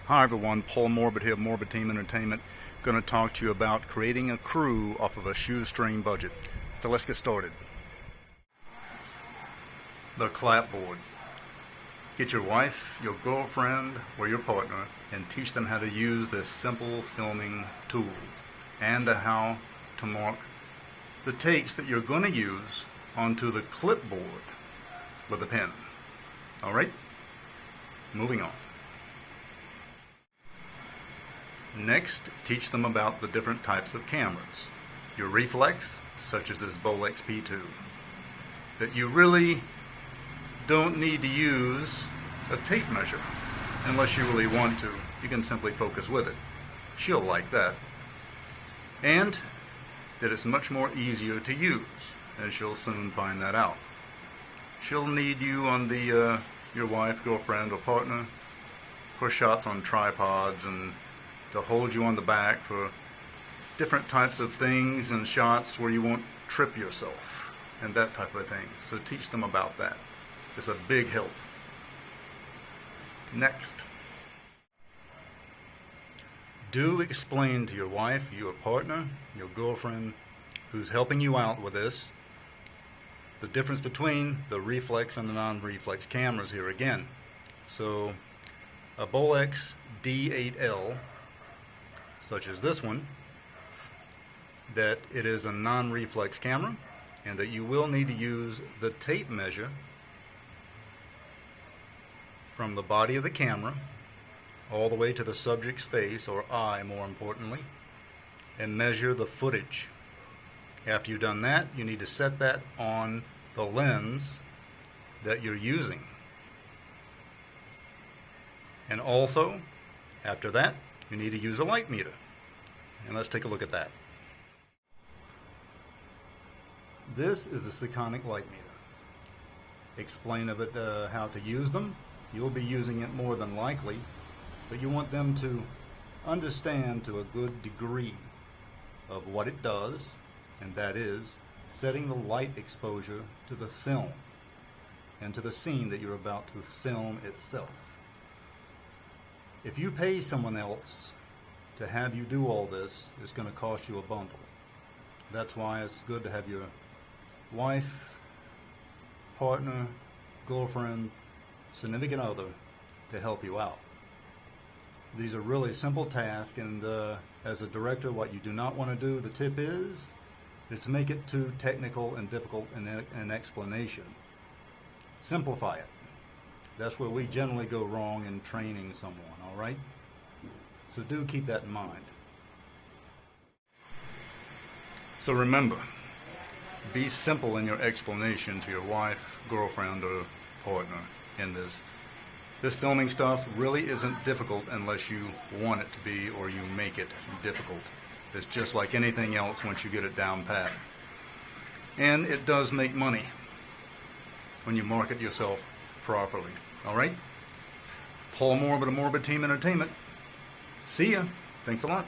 Hi everyone, Paul Morbid here, Morbid Team Entertainment. Going to talk to you about creating a crew off of a shoestring budget. So let's get started. The Clapboard. Get your wife, your girlfriend, or your partner and teach them how to use this simple filming tool and how to mark the takes that you're going to use onto the clipboard with a pen. Alright? Moving on. Next, teach them about the different types of cameras. Your Reflex, such as this Bolex P2. That you really don't need to use a tape measure unless you really want to. You can simply focus with it. She'll like that. And that it's much more easier to use, and she'll soon find that out. She'll need you on the your wife, girlfriend, or partner for shots on tripods and to hold you on the back for different types of things and shots where you won't trip yourself and that type of thing. So teach them about that. It's a big help. Next, do explain to your wife, your partner, your girlfriend who's helping you out with this, the difference between the reflex and the non-reflex cameras here again. So a Bolex D8L, such as this one, that it is a non-reflex camera and that you will need to use the tape measure from the body of the camera all the way to the subject's face, or eye more importantly, and measure the footage. After you've done that, you need to set that on the lens that you're using. And also, after that, you need to use a light meter. And let's take a look at that. This is a Sekonic light meter. Explain of it how to use them. You'll be using it more than likely, but you want them to understand to a good degree of what it does, and that is setting the light exposure to the film and to the scene that you're about to film itself. If you pay someone else to have you do all this, it's going to cost you a bundle. That's why it's good to have your wife, partner, girlfriend, significant other to help you out. These are really simple tasks, and as a director, what you do not want to do, the tip is to make it too technical and difficult in an explanation. Simplify it. That's where we generally go wrong in training someone, all right? So do keep that in mind. So remember, be simple in your explanation to your wife, girlfriend, or partner in this. This filming stuff really isn't difficult unless you want it to be or you make it difficult. It's just like anything else once you get it down pat. And it does make money when you market yourself properly. Alright? Paul Morbid of Morbid Team Entertainment. See ya. Thanks a lot.